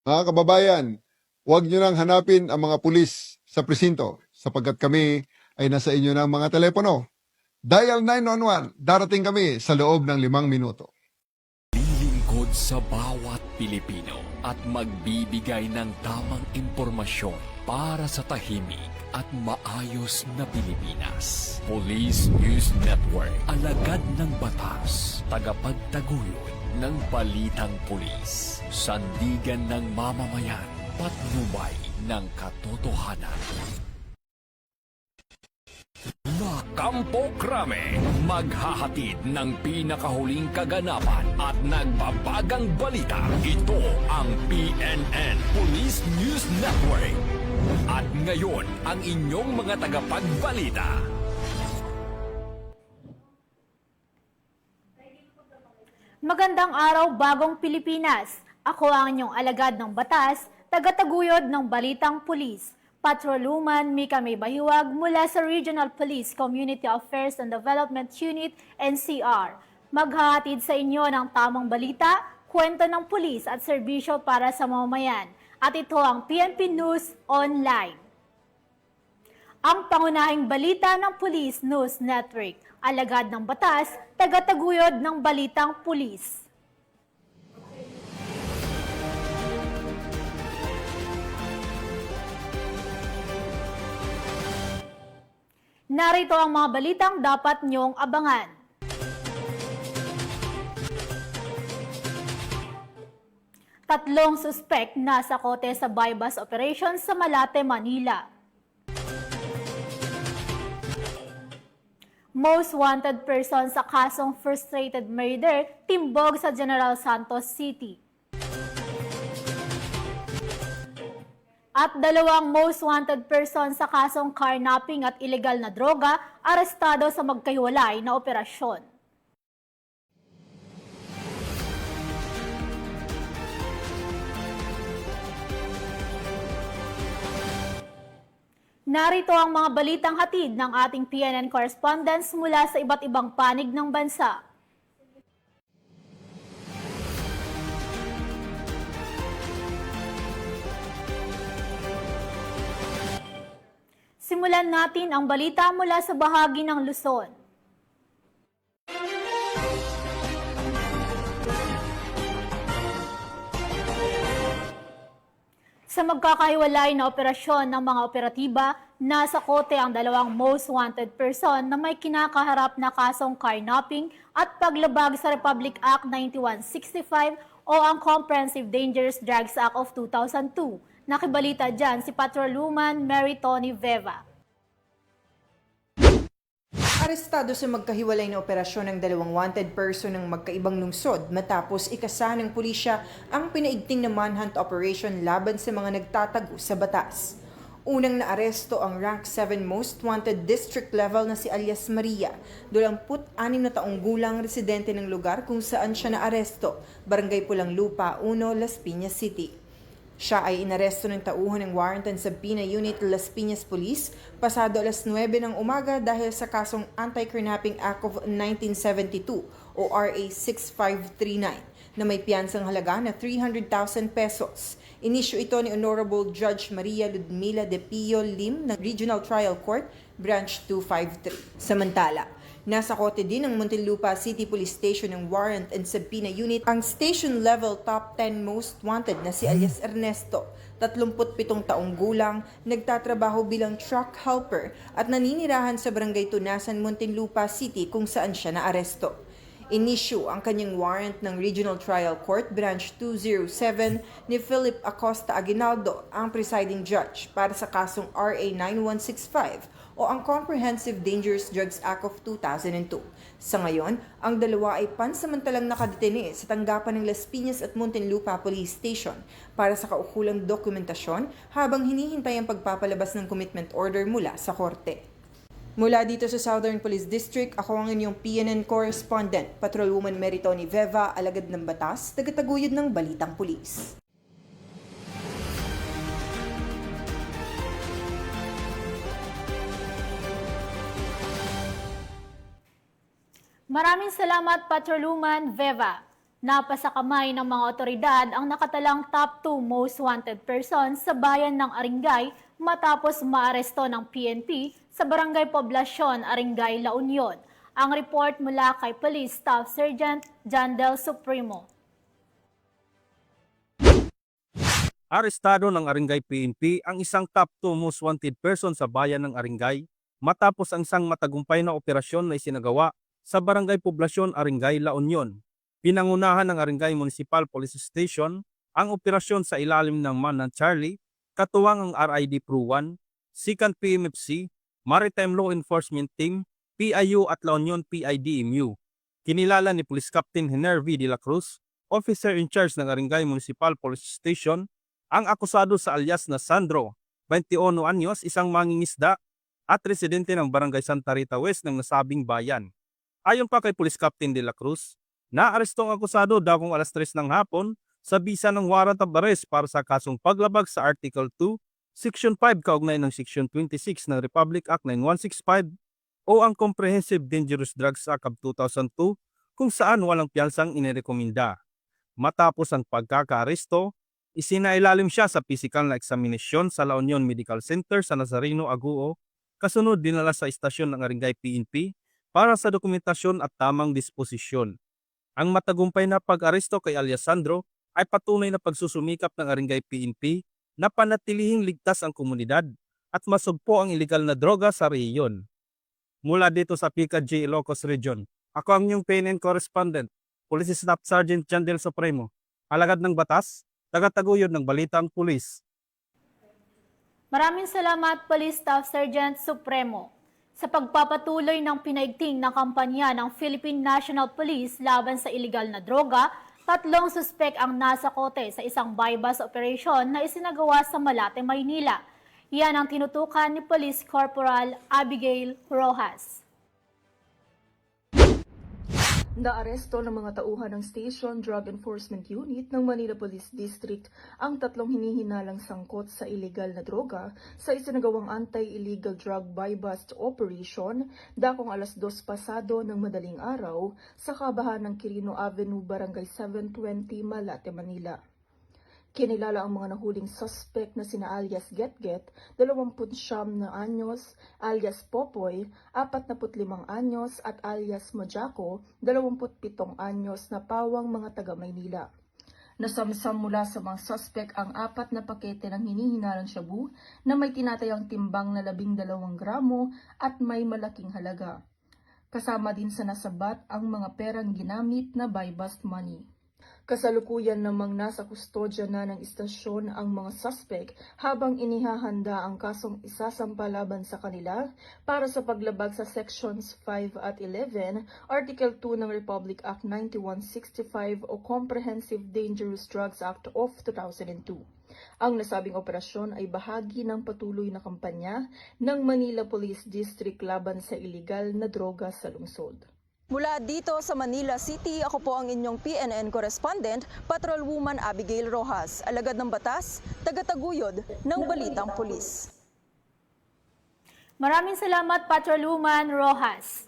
Mga kababayan, huwag nyo nang hanapin ang mga pulis sa presinto sapagkat kami ay nasa inyo ng mga telepono. Dial 911, darating kami sa loob ng 5 minuto. Lilingkod sa bawat Pilipino at magbibigay ng tamang impormasyon para sa tahimik at maayos na Pilipinas. Police News Network, alagad ng batas, tagapagtaguyod ng balitang pulis, sandigan ng mamamayan, patnubay ng katotohanan. La Campo Crame, maghahatid ng pinakahuling kaganapan at nagbabagang balita. Ito ang PNN Police News Network. At ngayon, ang inyong mga tagapagbalita. Magandang araw, bagong Pilipinas. Ako ang inyong alagad ng batas, tagataguyod ng balitang pulis. Patrolwoman Mika May Bahiwag mula sa Regional Police Community Affairs and Development Unit, NCR. Maghahatid sa inyo ng tamang balita, kwento ng pulis at serbisyo para sa mamamayan. At ito ang PNP News Online. Ang pangunahing balita ng Police News Network, alagad ng batas, tagataguyod ng balitang pulis. Narito ang mga balitang dapat niyong abangan. Tatlong suspect nasa kote sa bypass operation sa Malate, Manila. Most wanted person sa kasong frustrated murder, timbog sa General Santos City. At dalawang most wanted person sa kasong carnapping at illegal na droga, arestado sa magkahiwalay na operasyon. Narito ang mga balitang hatid ng ating PNN correspondents mula sa iba't ibang panig ng bansa. Simulan natin ang balita mula sa bahagi ng Luzon. Sa magkakahiwalay na operasyon ng mga operatiba, nasa kote ang dalawang most wanted person na may kinakaharap na kasong carnapping at paglabag sa Republic Act 9165 o ang Comprehensive Dangerous Drugs Act of 2002. Nakibalita dyan si Patrolwoman Mary Tony Veva. Arestado sa magkahiwalay na operasyon ng dalawang wanted person ng magkaibang lungsod matapos ikasa ng pulisya ang pinaigting na manhunt operation laban sa mga nagtatago sa batas. Unang naaresto ang rank 7 most wanted district level na si alias Maria, 26 na taong gulang residente ng lugar kung saan siya naaresto, Barangay Pulang Lupa, 1, Las Piñas City. Siya ay inaresto ng tauhan ng Warrant and Subpoena Unit Las Piñas Police pasado alas 9 ng umaga dahil sa kasong Anti-Kidnapping Act of 1972 o RA 6539 na may piyansang halaga na 300,000 pesos. Inisyu ito ni Honorable Judge Maria Ludmila de Pio Lim ng Regional Trial Court, Branch 253. Samantala, nasa kote din ng Muntinlupa City Police Station ng Warrant and Subpoena Unit ang station-level top 10 most wanted na si alias Ernesto, 37 taong gulang, nagtatrabaho bilang truck helper at naninirahan sa Barangay Tunasan, Muntinlupa City kung saan siya naaresto. Inisyu ang kanyang warrant ng Regional Trial Court Branch 207 ni Philip Acosta Aguinaldo, ang presiding judge para sa kasong RA 9165 o ang Comprehensive Dangerous Drugs Act of 2002. Sa ngayon, ang dalawa ay pansamantalang nakadetene sa tanggapan ng Las Piñas at Muntinlupa Police Station para sa kaukulang dokumentasyon habang hinihintay ang pagpapalabas ng commitment order mula sa korte. Mula dito sa Southern Police District, ako ang inyong PNN correspondent, Patrolwoman Mary Tony Veva, alagad ng batas, tagataguyod ng balitang pulis. Maraming salamat, Patrolwoman Veva. Napasa kamay ng mga otoridad ang nakatalang top 2 most wanted persons sa bayan ng Aringay matapos maaresto ng PNP sa Barangay Poblasyon, Aringay, La Union. Ang report mula kay Police Staff Sergeant Jandel Supremo. Arestado ng Aringay PNP ang isang top 2 most wanted person sa bayan ng Aringay matapos ang isang matagumpay na operasyon na isinagawa sa Barangay Poblasyon, Aringay, La Union. Pinangunahan ng Aringay Municipal Police Station ang operasyon sa ilalim ng Manang Charlie, katuwang ang RID Pro 1, 2nd PMFC, Maritime Law Enforcement Team, PIU at La Union PIDMU. Kinilala ni Police Captain Hener V. de la Cruz, officer in charge ng Aringay Municipal Police Station, ang akusado sa alias na Sandro, 21 anyos, isang mangingisda at residente ng Barangay Santa Rita West ng nasabing bayan. Ayon pa kay Police Captain de la Cruz, naaresto ang akusado dakong alas 3 ng hapon sa bisa ng warrant of arrest para sa kasong paglabag sa Article 2, Section 5 kaugnay ng Section 26 ng Republic Act 9165 o ang Comprehensive Dangerous Drugs Act of 2002 kung saan walang piyansang inirekomenda. Matapos ang pagkakaaresto, isinailalim siya sa physical na eksaminasyon sa La Union Medical Center sa Nazareno, Aguo, kasunod dinala sa istasyon ng Aringay PNP para sa dokumentasyon at tamang disposisyon. Ang matagumpay na pag-aresto kay alias Sandro ay patunay na pagsusumikap ng Aringay PNP na panatilihing ligtas ang komunidad at masugpo ang ilegal na droga sa rehiyon. Mula dito sa PKJ Ilocos Region, ako ang inyong PNN correspondent, Police Staff Sergeant Jandel Supremo, alagad ng batas, tagataguyod ng Balitang Pulis. Maraming salamat, Police Staff Sergeant Supremo. Sa pagpapatuloy ng pinaigting na kampanya ng Philippine National Police laban sa iligal na droga, 3 suspek ang nasa kote sa isang buy-bust operation na isinagawa sa Malate, Maynila. Yan ang tinutukan ni Police Corporal Abigail Rojas. Naaresto ng mga tauhan ng Station Drug Enforcement Unit ng Manila Police District ang 3 hinihinalang sangkot sa iligal na droga sa isinagawang anti-illegal drug buy-bust operation dakong alas 2 pasado ng madaling araw sa kabahan ng Quirino Avenue, Barangay 720, Malate, Manila. Kinilala ang mga nahuling suspect na sina alias Getget, 29 na anyos, alias Popoy, 45 anyos at alias Mojako, 27 anyos na pawang mga taga Maynila. Nasamsam mula sa mga suspect ang 4 na pakete ng hinihinalang shabu na may tinatayang timbang na 12 gramo at may malaking halaga. Kasama din sa nasabat ang mga perang ginamit na buy-bust money. Kasalukuyan namang nasa kustodya na ng istasyon ang mga suspect habang inihahanda ang kasong isasampa laban sa kanila para sa paglabag sa Sections 5 at 11, Article 2 ng Republic Act 9165 o Comprehensive Dangerous Drugs Act of 2002. Ang nasabing operasyon ay bahagi ng patuloy na kampanya ng Manila Police District laban sa iligal na droga sa lungsod. Mula dito sa Manila City, ako po ang inyong PNN correspondent, Patrolwoman Abigail Rojas, alagad ng batas, tagataguyod ng Balitang Pulis. Maraming salamat, Patrolwoman Rojas.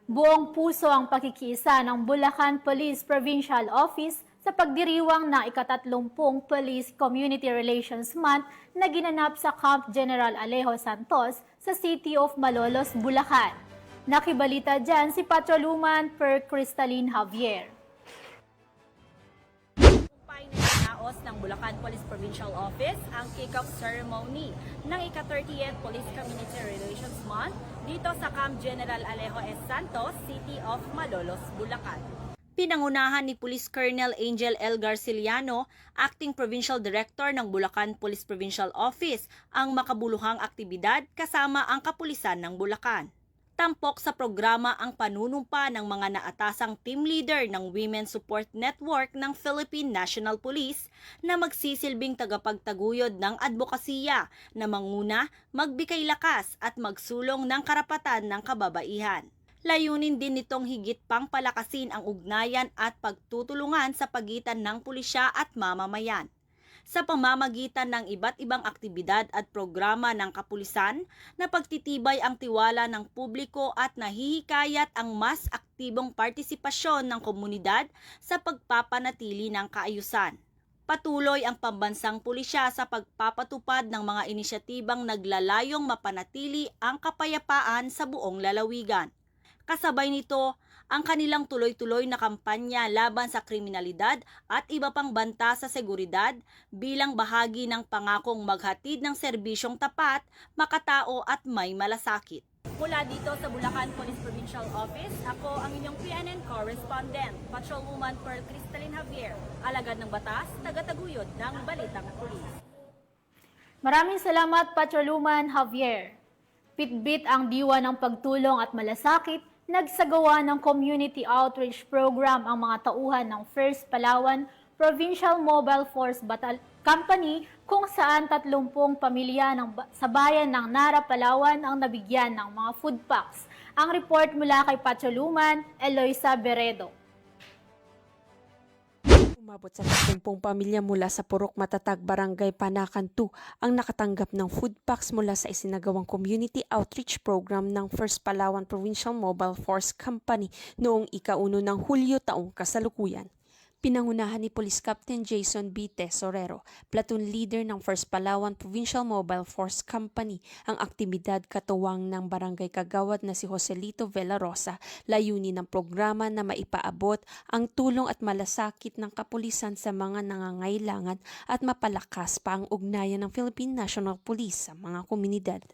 Buong puso ang pakikiisa ng Bulacan Police Provincial Office sa pagdiriwang ng ika-30 Police Community Relations Month na ginanap sa Camp General Alejo Santos sa City of Malolos, Bulacan. Nakibalita dyan si Patrolwoman Per Cristalline Javier. Tagumpay na dinaos ng Bulacan Police Provincial Office ang kick-off ceremony ng ika-30th Police Community Relations Month dito sa Camp General Alejo S. Santos, City of Malolos, Bulacan. Pinangunahan ni Police Colonel Angel L. Garciliano, Acting Provincial Director ng Bulacan Police Provincial Office, ang makabuluhang aktibidad kasama ang kapulisan ng Bulacan. Tampok sa programa ang panunumpa ng mga naatasang team leader ng Women Support Network ng Philippine National Police na magsisilbing tagapagtaguyod ng advokasya na manguna, magbigay lakas at magsulong ng karapatan ng kababaihan. Layunin din nitong higit pang palakasin ang ugnayan at pagtutulungan sa pagitan ng pulisya at mamamayan. sa pamamagitan ng iba't ibang aktibidad at programa ng kapulisan na pagtitibay ang tiwala ng publiko at nahihikayat ang mas aktibong partisipasyon ng komunidad sa pagpapanatili ng kaayusan. Patuloy ang pambansang pulisya sa pagpapatupad ng mga inisyatibang naglalayong mapanatili ang kapayapaan sa buong lalawigan. Kasabay nito, ang kanilang tuloy-tuloy na kampanya laban sa kriminalidad at iba pang banta sa seguridad bilang bahagi ng pangakong maghatid ng serbisyong tapat, makatao at may malasakit. Mula dito sa Bulacan Police Provincial Office, ako ang inyong PNN correspondent, Patrolwoman Pearl Cristalin Javier, alagad ng batas, tagataguyod ng Balitang Pulis. Maraming salamat, Patrolwoman Javier. Pitbit ang diwa ng pagtulong at malasakit, nagsagawa ng community outreach program ang mga tauhan ng First Palawan Provincial Mobile Force Company kung saan 30 pamilya sa bayan ng Nara, Palawan ang nabigyan ng mga food packs. Ang report mula kay Patrolwoman Eloisa Beredo. Umabot sa 30 pamilya mula sa Purok Matatag, Barangay Panakan 2 ang nakatanggap ng food packs mula sa isinagawang community outreach program ng First Palawan Provincial Mobile Force Company noong ika-1 ng Hulyo taong kasalukuyan. Pinangunahan ni Police Captain Jason B. Tesorero, platoon leader ng First Palawan Provincial Mobile Force Company, ang aktibidad katuwang ng Barangay Kagawad na si Joselito Villarosa, layunin ng programa na maipaabot ang tulong at malasakit ng kapulisan sa mga nangangailangan at mapalakas pa ang ugnayan ng Philippine National Police sa mga komunidad.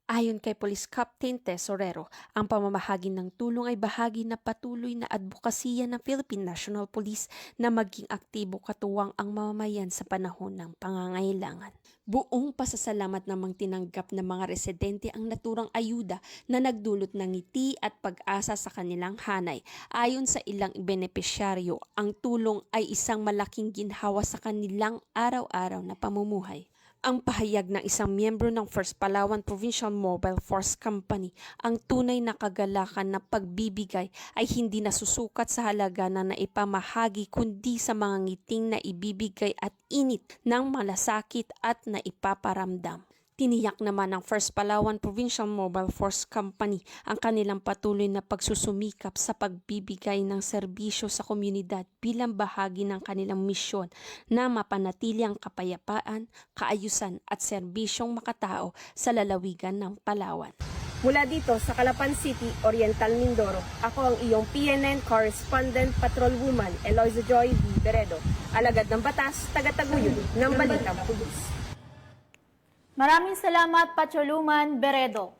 Ayon kay Police Captain Tesorero, ang pamamahagi ng tulong ay bahagi na patuloy na advokasya ng Philippine National Police na maging aktibo katuwang ang mamamayan sa panahon ng pangangailangan. Buong pasasalamat namang tinanggap ng mga residente ang naturang ayuda na nagdulot ng ngiti at pag-asa sa kanilang hanay. Ayon sa ilang benepisyaryo, ang tulong ay isang malaking ginhawa sa kanilang araw-araw na pamumuhay. Ang pahayag ng isang miyembro ng First Palawan Provincial Mobile Force Company, ang tunay na kagalakan na pagbibigay ay hindi nasusukat sa halaga na naipamahagi kundi sa mga ngiting na ibibigay at init ng malasakit at naipaparamdam. Tiniyak naman ng First Palawan Provincial Mobile Force Company ang kanilang patuloy na pagsusumikap sa pagbibigay ng serbisyo sa komunidad bilang bahagi ng kanilang misyon na mapanatili ang kapayapaan, kaayusan at serbisyong makatao sa lalawigan ng Palawan. Mula dito sa Calapan City, Oriental Mindoro, ako ang iyong PNN Correspondent Patrolwoman Eloisa Joy B. Beredo, alagad ng batas, tagataguyod ng Balitang Pulis. Maraming salamat, Patrolwoman Beredo.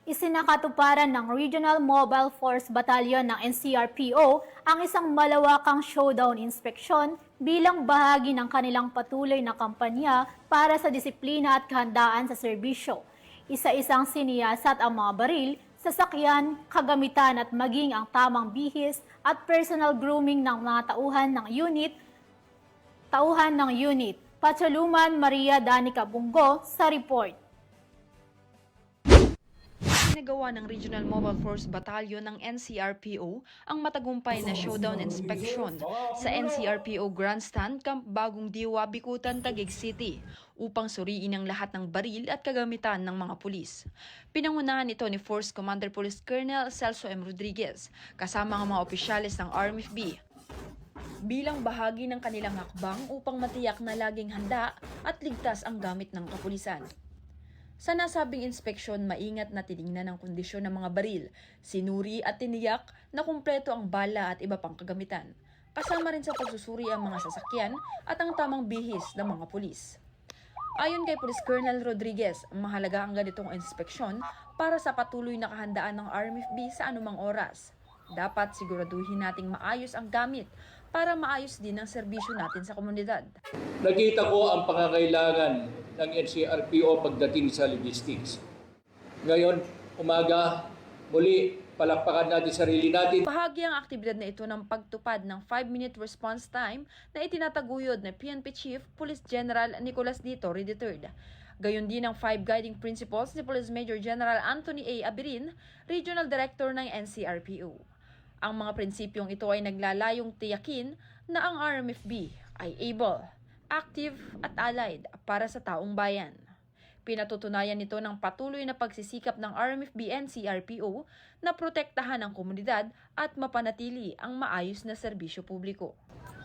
Isinakatuparan ng Regional Mobile Force Battalion ng NCRPO ang isang malawakang showdown inspeksyon bilang bahagi ng kanilang patuloy na kampanya para sa disiplina at kahandaan sa serbisyo. Isa-isang siniyasat ang mga baril, sasakyan, kagamitan at maging ang tamang bihis at personal grooming ng mga tauhan ng unit. Patrolwoman Maria Danica Bungo sa report. Sinagawa ng Regional Mobile Force Battalion ng NCRPO ang matagumpay na showdown inspection sa NCRPO Grandstand Camp Bagong Diwa, Bikutan, Taguig City upang suriin ang lahat ng baril at kagamitan ng mga pulis. Pinangunahan ito ni Force Commander Police Colonel Celso M. Rodriguez kasama ang mga opisyalis ng RMFB bilang bahagi ng kanilang hakbang upang matiyak na laging handa at ligtas ang gamit ng kapulisan. Sa nasabing inspeksyon, maingat na tiningnan ang kondisyon ng mga baril, sinuri at tiniyak na kumpleto ang bala at iba pang kagamitan. Kasama rin sa pagsusuri ang mga sasakyan at ang tamang bihis ng mga pulis. Ayon kay Police Colonel Rodriguez, mahalaga ang ganitong inspeksyon para sa patuloy na kahandaan ng RMFB sa anumang oras. Dapat siguraduhin nating maayos ang gamit para maayos din ang serbisyo natin sa komunidad. Nakita ko ang pangangailangan ng NCRPO pagdating sa logistics. Ngayon, umaga, muli, palakpakan natin sarili natin. Bahagi ang aktibidad na ito ng pagtupad ng 5-minute response time na itinataguyod ng PNP Chief Police General Nicolas D. Torre III. Gayon din ang 5 guiding principles ni Police Major General Anthony A. Abirin, Regional Director ng NCRPO. Ang mga prinsipyong ito ay naglalayong tiyakin na ang RMFB ay able, active at allied para sa taong bayan. Pinatutunayan nito ng patuloy na pagsisikap ng RMFB NCRPO na protektahan ang komunidad at mapanatili ang maayos na serbisyo publiko.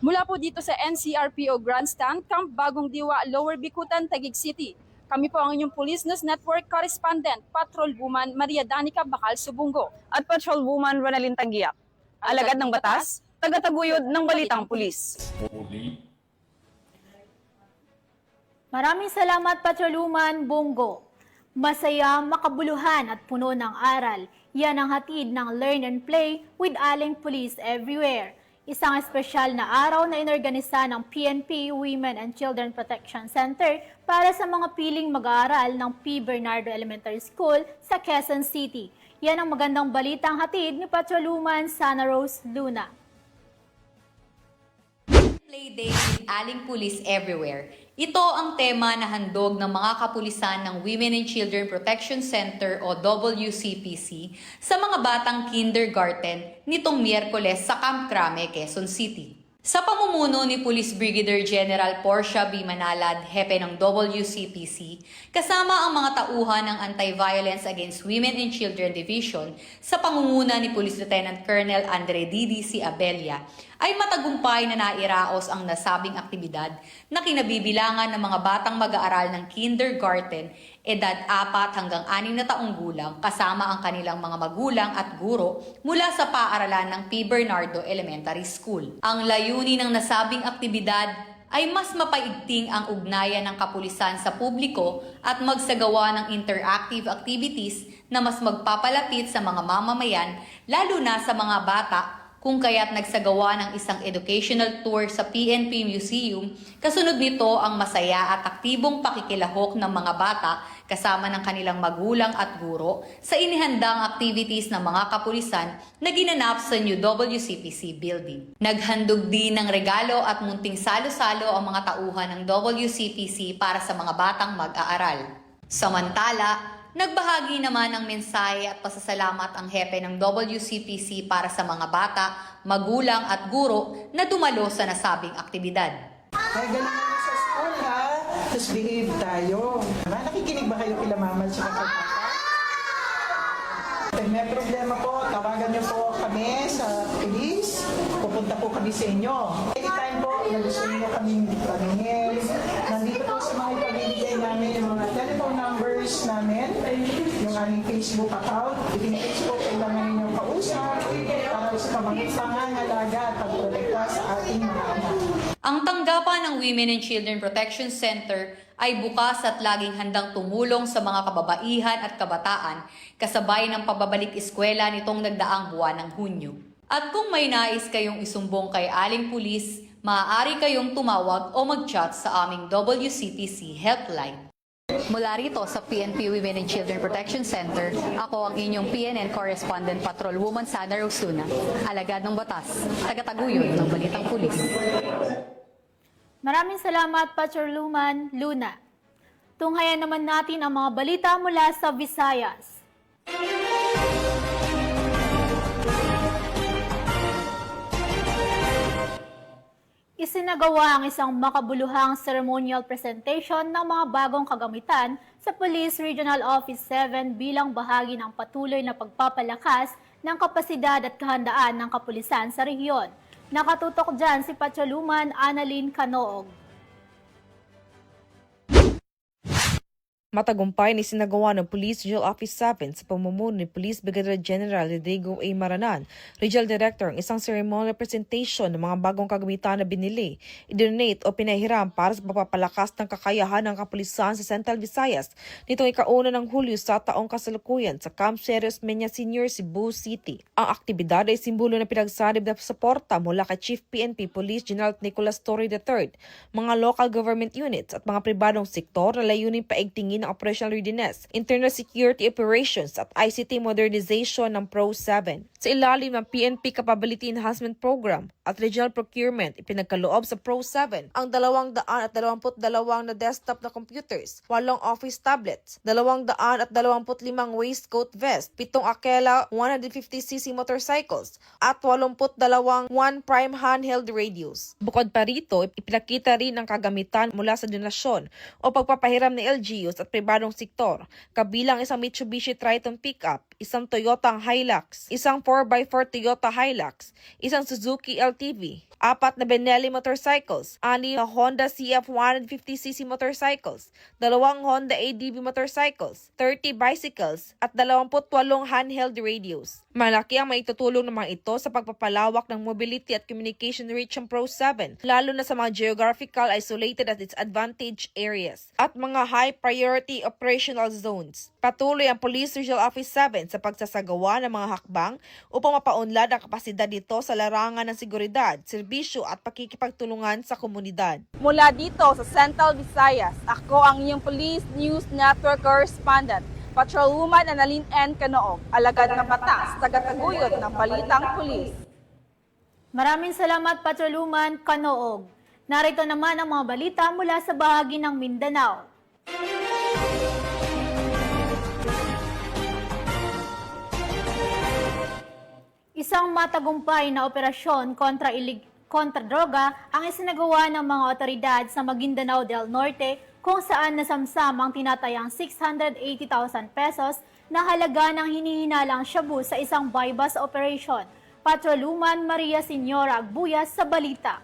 Mula po dito sa NCRPO Grandstand, Camp Bagong Diwa, Lower Bicutan, Taguig City. Kami po ang inyong Police News Network Correspondent, Patrolwoman Maria Danica Bacal Subungo. At Patrolwoman Ronalyn Tagiap. Alagad ng batas, tagataguyod ng balitang pulis. Maraming salamat, Patrolwoman Bongo. Masaya, makabuluhan at puno ng aral. Yan ang hatid ng Learn and Play with Aling Police Everywhere. Isang espesyal na araw na inorganisa ng PNP Women and Children Protection Center para sa mga piling mag-aaral ng P. Bernardo Elementary School sa Quezon City. Yan ang magandang balitang hatid ni Patrolwoman Sana Rose Luna. Play Day with Aling Police Everywhere. Ito ang tema na handog ng mga kapulisan ng Women and Children Protection Center o WCPC sa mga batang kindergarten nitong Miyerkules sa Camp Crame, Quezon City. Sa pamumuno ni Police Brigadier General Portia B. Manalad, hepe ng WCPC, kasama ang mga tauhan ng Anti-Violence Against Women and Children Division sa pangunguna ni Police Lieutenant Colonel Andre D.D.C. Abella, ay matagumpay na nairaos ang nasabing aktibidad na kinabibilangan ng mga batang mag-aaral ng kindergarten, edad 4 hanggang 6 na taong gulang kasama ang kanilang mga magulang at guro mula sa paaralan ng P. Bernardo Elementary School. Ang layunin ng nasabing aktibidad ay mas mapaigting ang ugnayan ng kapulisan sa publiko at magsagawa ng interactive activities na mas magpapalapit sa mga mamamayan, lalo na sa mga bata, kung kaya't nagsagawa ng isang educational tour sa PNP Museum. Kasunod nito ang masaya at aktibong pakikilahok ng mga bata kasama ng kanilang magulang at guro sa inihandang activities ng mga kapulisan na ginanap sa New WCPC building. Naghandog din ng regalo at munting salo-salo ang mga tauhan ng WCPC para sa mga batang mag-aaral. Samantala, nagbahagi naman ng mensahe at pasasalamat ang hepe ng WCPC para sa mga bata, magulang at guro na dumalo sa nasabing aktibidad. Ay, ganun naman sa school ha. Tapos behave tayo. Nakikinig ba kayo kila mama at papa? Pag may problema po, tawagan niyo po kami sa police. Pupunta po kami sa inyo. Anytime po na gusto niyo kaming paningin. Nandito po sa mga ipamimigay namin yung mga telephone numbers namin, yung aming Facebook account. I-Facebook kailangan ninyong kausap para sa pangangalaga at pagprotekta sa ating mga anak. Ang tanggapan ng Women and Children Protection Center ay bukas at laging handang tumulong sa mga kababaihan at kabataan kasabay ng pababalik eskwela nitong nagdaang buwan ng Hunyo. At kung may nais kayong isumbong kay Aling Police, maaari kayong tumawag o mag-chat sa aming WCPC helpline. Mula rito sa PNP Women and Children Protection Center, ako ang inyong PNN Correspondent Patrolwoman Sana Rose Luna, alagad ng batas, tagataguyod ng Balitang Pulis. Maraming salamat, Patrolwoman Luna. Tunghayan naman natin ang mga balita mula sa Visayas. Isinagawa ang isang makabuluhang ceremonial presentation ng mga bagong kagamitan sa Police Regional Office 7 bilang bahagi ng patuloy na pagpapalakas ng kapasidad at kahandaan ng kapulisan sa rehiyon. Nakatutok dyan si Patrolwoman Annalyn Canoog. Matagumpay na isinagawa ng Police Regional Office 7 sa pamumuno ni Police Brigadier General Rodrigo A. Maranan, Regional Director, ang isang ceremonial presentation ng mga bagong kagamitan na binili, idonate o pinahiram para sa pagpapalakas ng kakayahan ng kapulisan sa Central Visayas nitong ika-1 ng Hulyo sa taong kasalukuyan sa Camp Serios Menya Senior, Cebu City. Ang aktibidad ay simbolo ng pinagsanib na suporta mula kay Chief PNP Police General Nicolas Torre III, mga local government units at mga pribadong sektor na layunin paigtingin ng operational readiness, internal security operations at ICT modernization ng Pro-7. Sa ilalim ng PNP Capability Enhancement Program at Regional Procurement, ipinagkaloob sa Pro-7 ang 222 na desktop na computers, 8 office tablets, 225 waistcoat vest, 7 Akela 150cc motorcycles, at 82 one prime handheld radios. Bukod pa rito, ipinakita rin ang kagamitan mula sa donasyon o pagpapahiram ng LGUs at pribadong sektor, kabilang isang Mitsubishi Triton pickup, isang Toyota Hilux, isang 4x4 Toyota Hilux, isang Suzuki LTV, 4 na Benelli motorcycles, 6 na Honda CF 150cc motorcycles, 2 Honda ADV motorcycles, 30 bicycles, at 28 handheld radios. Malaki ang maitutulong ng mga ito sa pagpapalawak ng mobility at communication reach ng Pro-7, lalo na sa mga geographical isolated at disadvantaged areas at mga high priority operational zones. Patuloy ang Police Regional Office 7 sa pagsasagawa ng mga hakbang upang mapaunlad ang kapasidad nito sa larangan ng seguridad, serbisyo at pakikipagtulungan sa komunidad. Mula dito sa Central Visayas, ako ang iyong Police News Network Correspondent, Patrolwoman Annalyn N. Canoog, alagad ng batas, tagataguyod ng Balitang Pulis. Maraming salamat, Patrolwoman Canoog. Narito naman ang mga balita mula sa bahagi ng Mindanao. Isang matagumpay na operasyon kontra droga ang isinagawa ng mga otoridad sa Maguindanao del Norte, kung saan nasamsam ang tinatayang 680,000 pesos na halaga ng hinihinalang shabu sa isang buy-bust operation. Patrolwoman Maria Senyora Agbuyas sa balita.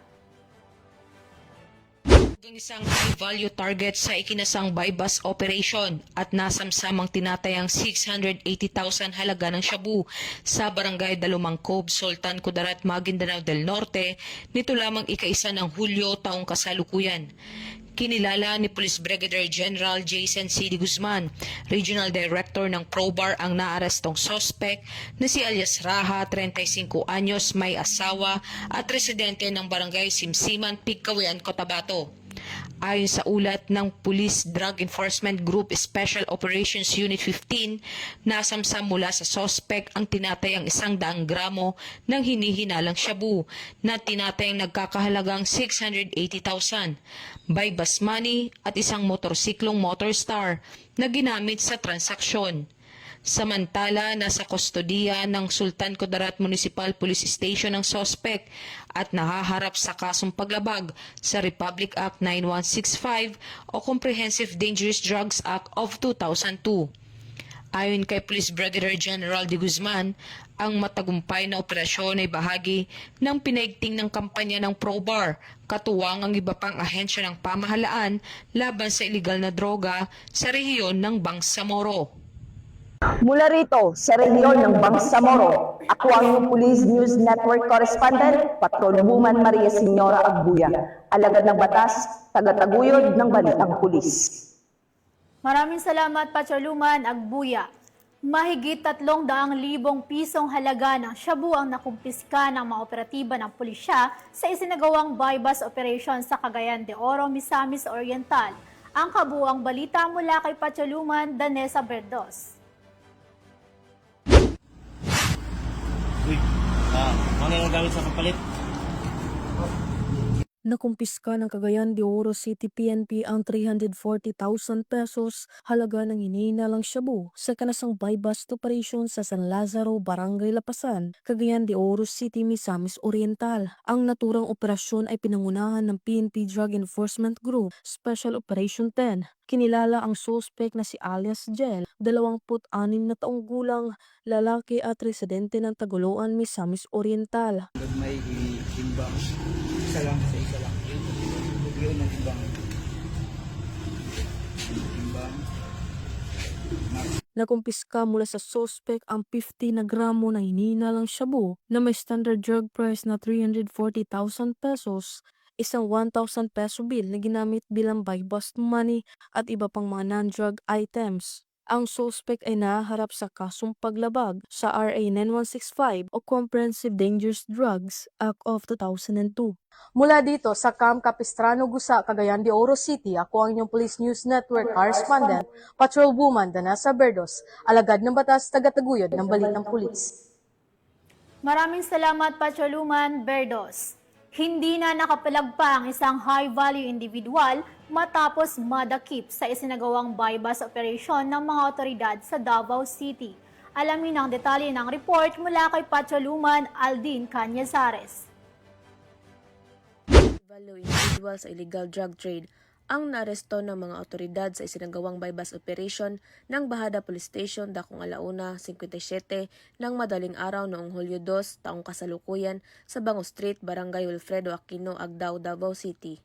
Isang high-value target sa ikinasang buy-bust operation at nasamsamang tinatayang 680,000 halaga ng shabu sa barangay Dalumang Cove, Sultan Kudarat, Maguindanao del Norte nito lamang ika-1 ng Hulyo taong kasalukuyan. Kinilala ni Police Brigadier General Jason C. de Guzman, Regional Director ng ProBar, ang naarestong sospek na si alias Raha, 35 anyos, may asawa at residente ng barangay Simsiman, Pigcawian, Cotabato. Ayon sa ulat ng Police Drug Enforcement Group Special Operations Unit 15, nasamsam mula sa sospek ang tinatayang 100 gramo ng hinihinalang shabu na tinatayang nagkakahalagang 680,000, buy-bust money at isang motorsiklong Motorstar na ginamit sa transaksyon. Samantala, nasa kustodiya ng Sultan Kudarat Municipal Police Station ang sospek at nahaharap sa kasong paglabag sa Republic Act 9165 o Comprehensive Dangerous Drugs Act of 2002. Ayon kay Police Brigadier General de Guzman, ang matagumpay na operasyon ay bahagi ng pinaigting ng kampanya ng ProBar, katuwang ang iba pang ahensya ng pamahalaan laban sa iligal na droga sa rehiyon ng Bangsamoro. Mula rito sa rehiyon ng Bangsamoro, ako ang iyong Police News Network Correspondent, Patrolwoman Maria Senyora Agbuya, alagad ng batas, tagataguyod ng Balitang Pulis. Maraming salamat, Patrolwoman Agbuya. Mahigit 300,000 pisong halaga ng shabu ang nakumpiska ng mga operatiba ng pulisya sa isinagawang buy-bust operation sa Cagayan de Oro, Misamis Oriental. Ang kabuuang balita mula kay Patrolwoman Danessa Berdos. Ano yung gamit sa kapalit? Nakumpiska ng Cagayan de Oro City PNP ang 340,000 pesos halaga ng hinihinalang shabu sa kanasang buy-bust operation sa San Lazaro, Barangay Lapasan, Cagayan de Oro City, Misamis Oriental. Ang naturang operasyon ay pinangunahan ng PNP Drug Enforcement Group Special Operation 10. Kinilala ang suspect na si alias Jel, 26 na taong gulang, lalaki at residente ng Tagoloan, Misamis Oriental. May imbang. Isa lang. Yun ang imbang. Nakumpiska mula sa suspect ang 50 na gramo ng hinihinalang shabu na may standard drug price na 340,000 pesos, isang 1,000 peso bill na ginamit bilang buy-bust money at iba pang mga non-drug items. Ang suspect ay naharap sa kasong paglabag sa RA 9165 o Comprehensive Dangerous Drugs Act of 2002. Mula dito sa Camp Capistrano, Gusa, Cagayan de Oro City, ako ang inyong Police News Network correspondent, Patrolwoman Danasa Berdos, alagad ng batas, tagataguyod ng Balitang Pulis. Maraming salamat, Patrolwoman Berdos. Hindi na nakapalagpa ang isang high-value individual matapos madakip sa isinagawang bypass operation ng mga otoridad sa Davao City. Alamin ang detalye ng report mula kay Patrolwoman Aldin Cañazares. Value individual sa illegal drug trade ang naaresto ng mga otoridad sa isinagawang bypass operation ng Bahada Police Station dakong 1:57 ng madaling araw noong Hulyo 2, taong kasalukuyan sa Bango Street, Barangay Wilfredo Aquino, Agdao, Davao City.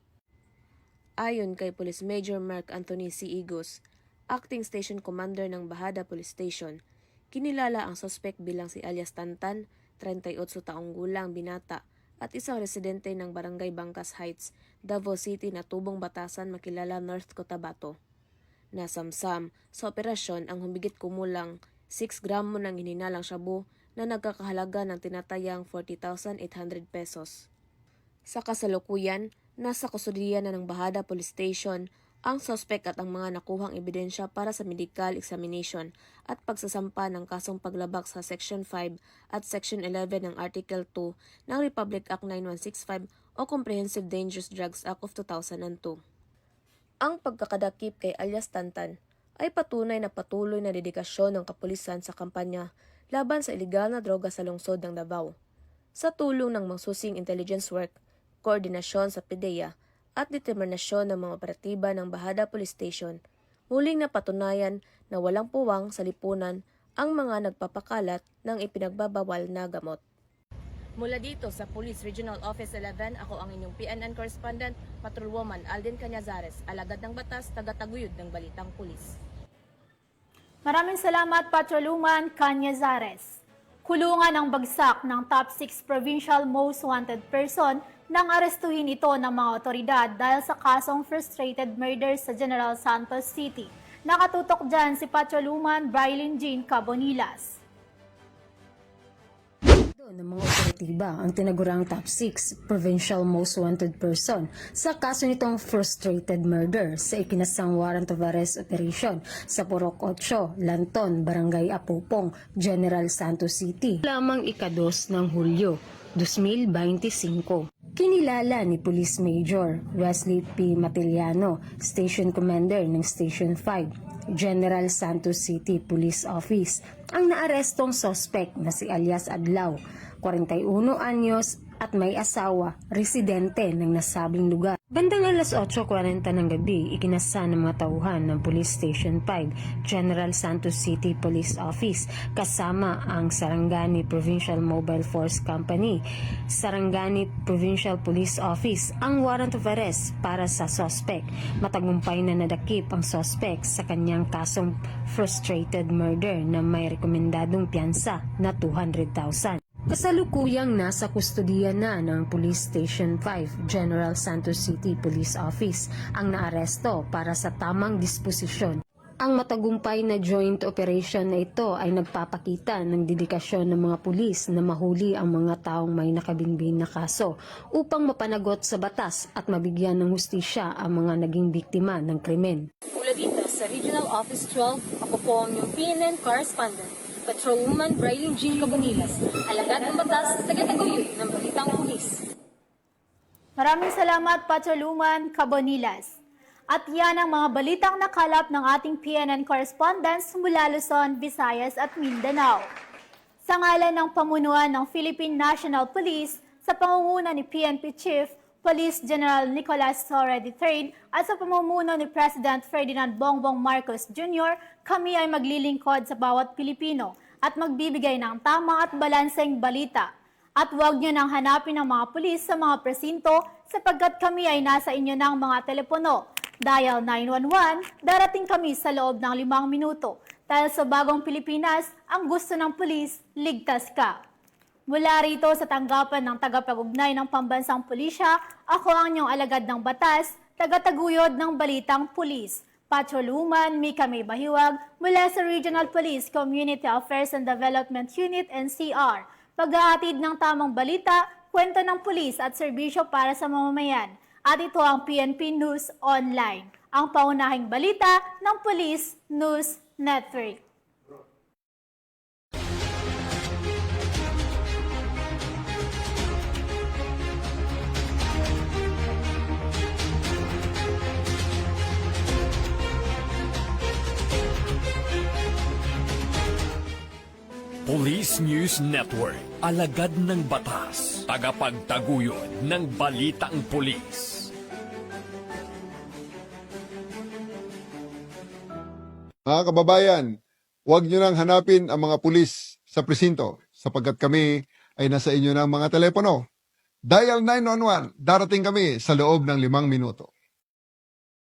Ayon kay Police Major Mark Anthony C. Igos, Acting Station Commander ng Bahada Police Station, kinilala ang suspect bilang si alias Tantan, 38 taong gulang binata, at isang residente ng Barangay Bangkas Heights, Davao City na tubong batasan makilala North Cotabato. Nasamsam sa operasyon ang humigit kumulang 6 gramo ng hininalang shabu na nagkakahalaga ng tinatayang 40,800 pesos. Sa kasalukuyan, nasa kustudiya na ng Bahada Police Station ang suspect at ang mga nakuhang ebidensya para sa medical examination at pagsasampa ng kasong paglabag sa Section 5 at Section 11 ng Article 2 ng Republic Act 9165 o Comprehensive Dangerous Drugs Act of 2002. Ang pagkakadakip kay alias Tantan ay patunay na patuloy na dedikasyon ng kapulisan sa kampanya laban sa ilegal na droga sa lungsod ng Davao. Sa tulong ng mangsusing intelligence work, koordinasyon sa PDEA, at determinasyon ng mga operatiba ng Bahada Police Station, muling napatunayan na walang puwang sa lipunan ang mga nagpapakalat ng ipinagbabawal na gamot. Mula dito sa Police Regional Office 11, ako ang inyong PNN correspondent, Patrolwoman Aldin Cañazares, alagad ng batas, tagataguyod ng Balitang Pulis. Maraming salamat, Patrolwoman Cañazares. Kulungan ang bagsak ng top 6 provincial most wanted person nang arestuhin ito ng mga otoridad dahil sa kasong frustrated murder sa General Santos City. Nakatutok dyan si Patrolwoman Brilin Jean Cabonilas. Ng mga operatiba ang tinagurang top 6 provincial most wanted person sa kaso nitong frustrated murder sa ikinasang warrant of arrest operation sa Purok 8, Lanton, Barangay Apupong, General Santos City. Lamang ika-2 ng Hulyo 2025. Kinilala ni Police Major Wesley P. Matiliano, Station Commander ng Station 5, General Santos City Police Office, ang naarestong suspect na si alias Adlaw, 41 anyos at may asawa, residente ng nasabing lugar. Bandang alas 8:40 ng gabi, ikinasa ng mga tauhan ng Police Station 5, General Santos City Police Office, kasama ang Sarangani Provincial Mobile Force Company, Sarangani Provincial Police Office, ang warrant of arrest para sa suspect. Matagumpay na nadakip ang suspect sa kanyang kasong frustrated murder na may rekomendadong piyansa na 200,000. Kasalukuyang nasa kustodiya na ng Police Station 5, General Santos City Police Office ang naaresto para sa tamang disposisyon. Ang matagumpay na joint operation na ito ay nagpapakita ng dedikasyon ng mga pulis na mahuli ang mga taong may nakabinbin na kaso upang mapanagot sa batas at mabigyan ng hustisya ang mga naging biktima ng krimen. Mula dito sa Regional Office 12, ako po ang inyong PNN correspondent, Patrolwoman Brilin Jean Cabonilas, alagad ng batas, tagataguyod ng Balitang Pulis. Maraming salamat, Patrolwoman Cabonilas. At yan ang mga balitang nakalap ng ating PNN correspondents mula Luzon, Visayas at Mindanao. Sa ngalan ng pamunuan ng Philippine National Police, sa pangunguna ni PNP Chief Police General Nicolas Torre III at sa pamumuno ni President Ferdinand Bongbong Marcos Jr., kami ay maglilingkod sa bawat Pilipino at magbibigay ng tama at balanseng balita. At huwag nyo nang hanapin ang mga pulis sa mga presinto sapagkat kami ay nasa inyo ng mga telepono. Dial 911, darating kami sa loob ng 5 minuto. Dahil sa bagong Pilipinas, ang gusto ng pulis, ligtas ka. Mula rito sa tanggapan ng tagapag-ugnay ng Pambansang Pulisya, ako ang inyong alagad ng batas, tagataguyod ng Balitang Pulis, Patrolwoman Mika May Bahiwag mula sa Regional Police Community Affairs and Development Unit NCR. Paghahatid ng tamang balita, kwento ng pulis at serbisyo para sa mamamayan. At ito ang PNP News Online, ang paunahing balita ng Police News Network. Police News Network, alagad ng batas, tagapagtaguyod ng balitang pulis. Mga kababayan, huwag nyo nang hanapin ang mga pulis sa presinto sapagkat kami ay nasa inyo ng mga telepono. Dial 911, darating kami sa loob ng 5 minuto.